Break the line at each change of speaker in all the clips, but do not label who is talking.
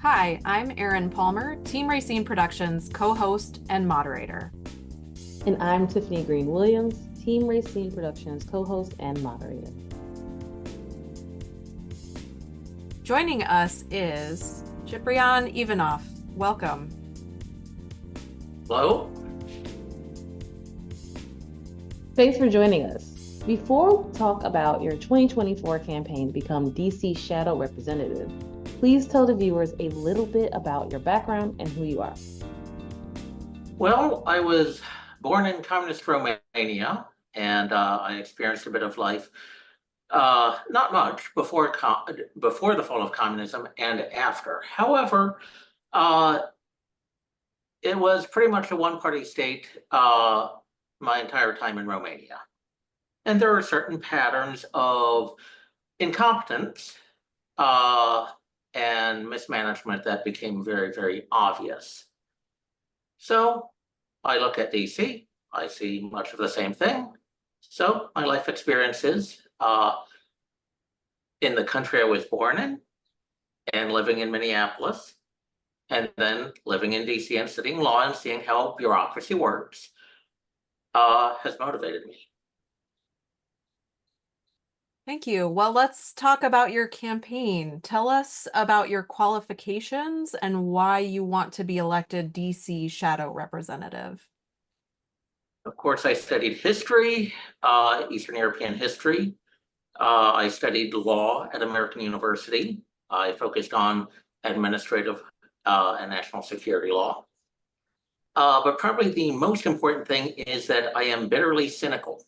Hi, I'm Erin Palmer, Team Rayceen Productions co-host and moderator.
And I'm Tiffany Green-Williams, Team Rayceen Productions co-host and moderator.
Joining us is Ciprian Ivanof. Welcome.
Hello.
Thanks for joining us. Before we talk about your 2024 campaign to become DC Shadow Representative, please tell the viewers a little bit about your background and who you are.
Well, I was born in communist Romania, and I experienced a bit of life, not much before the fall of communism and after. However, it was pretty much a one-party state my entire time in Romania. And there are certain patterns of incompetence and mismanagement that became very, very obvious. So I look at DC, I see much of the same thing. So my life experiences in the country I was born in and living in Minneapolis, and then living in DC and studying law and seeing how bureaucracy works has motivated me.
Thank you. Well, let's talk about your campaign. Tell us about your qualifications and why you want to be elected DC Shadow Representative.
Of course, I studied history, Eastern European history. I studied law at American University. I focused on administrative and national security law. But probably the most important thing is that I am bitterly cynical.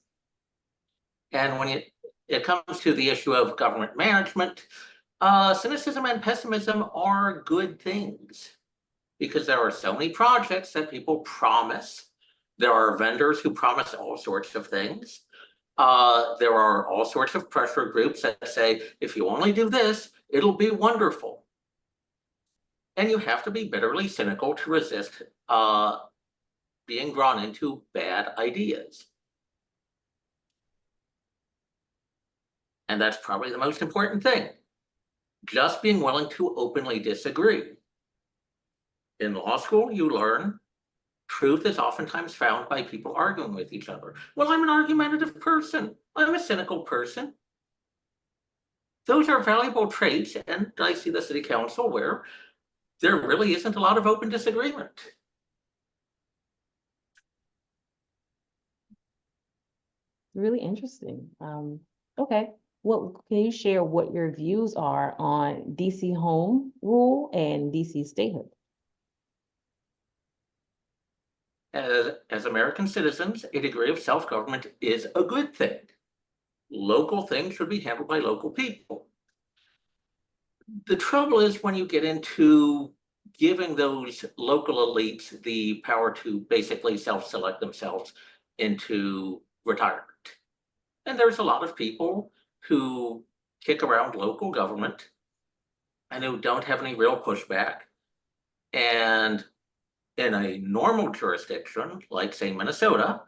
And when it comes to the issue of government management, cynicism and pessimism are good things because there are so many projects that people promise. There are vendors who promise all sorts of things. There are all sorts of pressure groups that say, if you only do this, it'll be wonderful. And you have to be bitterly cynical to resist being drawn into bad ideas. And that's probably the most important thing. Just being willing to openly disagree. In law school, you learn truth is oftentimes found by people arguing with each other. Well, I'm an argumentative person. I'm a cynical person. Those are valuable traits, and I see the city council where there really isn't a lot of open disagreement.
Really interesting. Okay. Well, can you share what your views are on DC home rule and DC statehood?
As American citizens, a degree of self-government is a good thing. Local things should be handled by local people. The trouble is when you get into giving those local elites the power to basically self-select themselves into retirement. And there's a lot of people who kick around local government and who don't have any real pushback. And in a normal jurisdiction, like say Minnesota,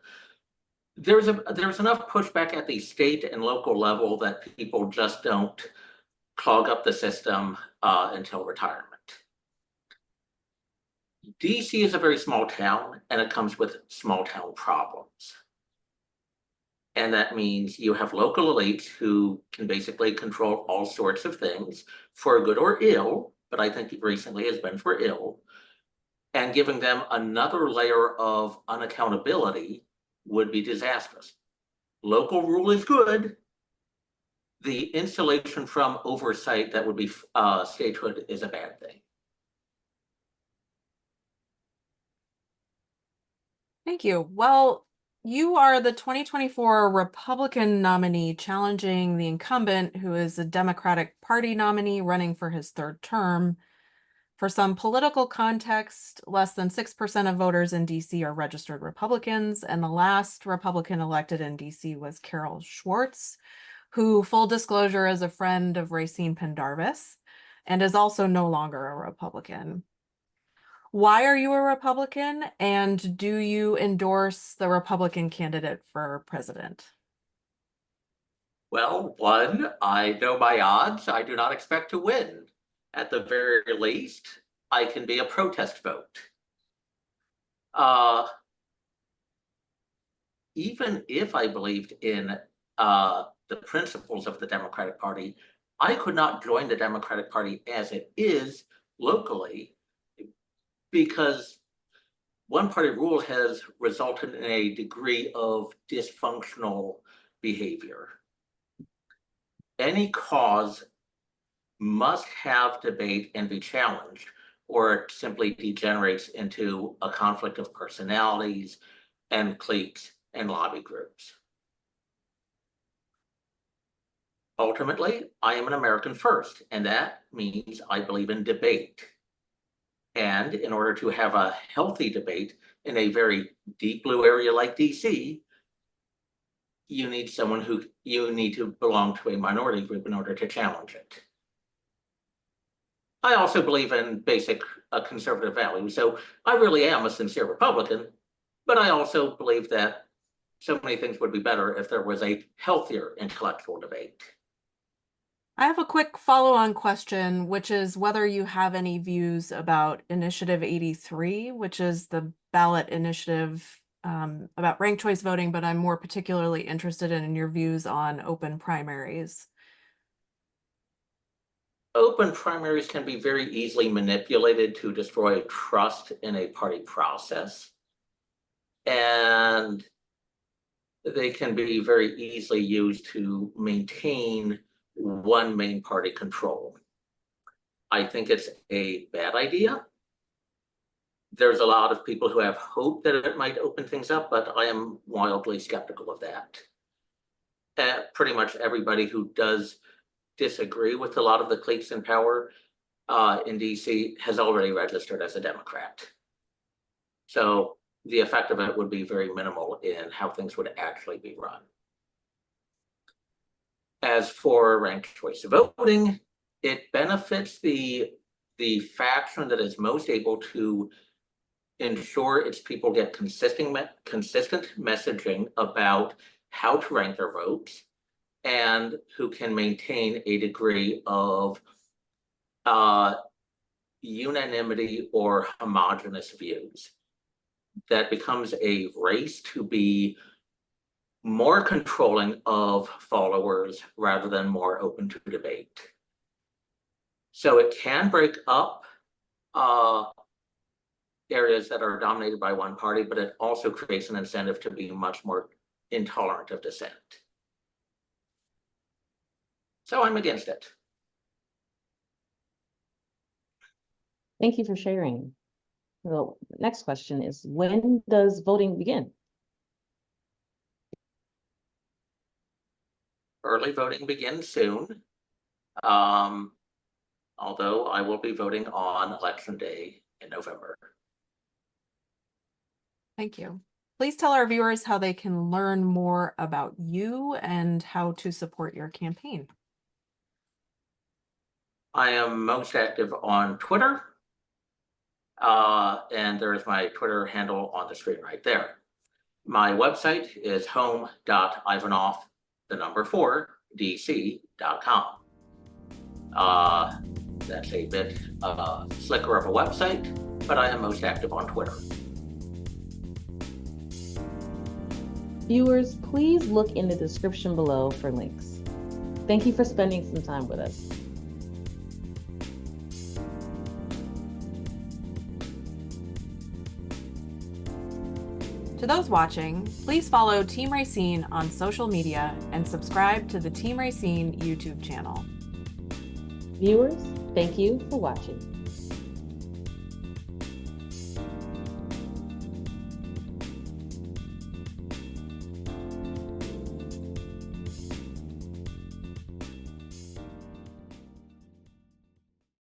there's enough pushback at the state and local level that people just don't clog up the system until retirement. DC is a very small town, and it comes with small town problems. And that means you have local elites who can basically control all sorts of things for good or ill, but I think recently has been for ill. And giving them another layer of unaccountability would be disastrous. Local rule is good. The insulation from oversight that would be statehood is a bad thing.
Thank you. Well, you are the 2024 Republican nominee challenging the incumbent, who is a Democratic Party nominee running for his third term. For some political context, less than 6% of voters in DC are registered Republicans, and the last Republican elected in DC was Carol Schwartz, who, full disclosure, is a friend of Rayceen Pendarvis and is also no longer a Republican. Why are you a Republican, and do you endorse the Republican candidate for president?
Well, one, I know my odds. I do not expect to win. At the very least, I can be a protest vote. Uh, even if I believed in the principles of the Democratic Party, I could not join the Democratic Party as it is locally because one-party rule has resulted in a degree of dysfunctional behavior. Any cause must have debate and be challenged, or it simply degenerates into a conflict of personalities and cliques and lobby groups. Ultimately, I am an American first, and that means I believe in debate. And in order to have a healthy debate in a very deep blue area like DC, you need to belong to a minority group in order to challenge it. I also believe in basic conservative values, so I really am a sincere Republican, but I also believe that so many things would be better if there was a healthier intellectual debate.
I have a quick follow-on question, which is whether you have any views about Initiative 83, which is the ballot initiative about ranked choice voting, but I'm more particularly interested in your views on open primaries.
Open primaries can be very easily manipulated to destroy trust in a party process. And they can be very easily used to maintain one main party control. I think it's a bad idea. There's a lot of people who have hope that it might open things up, but I am wildly skeptical of that. Pretty much everybody who does disagree with a lot of the cliques in power in DC has already registered as a Democrat. So the effect of it would be very minimal in how things would actually be run. As for ranked choice voting, it benefits the faction that is most able to ensure its people get consistent messaging about how to rank their votes and who can maintain a degree of unanimity or homogenous views. That becomes a race to be more controlling of followers rather than more open to debate. So it can break up areas that are dominated by one party, but it also creates an incentive to be much more intolerant of dissent. So I'm against it.
Thank you for sharing. The next question is, when does voting begin?
Early voting begins soon, although I will be voting on Election Day in November.
Thank you. Please tell our viewers how they can learn more about you and how to support your campaign.
I am most active on Twitter, and there's my Twitter handle on the screen right there. My website is home.ivanof4dc.com. That's a bit slicker of a website, but I am most active on Twitter.
Viewers, please look in the description below for links. Thank you for spending some time with us.
To those watching, please follow Team Rayceen on social media and subscribe to the Team Rayceen YouTube channel.
Viewers, thank you for watching.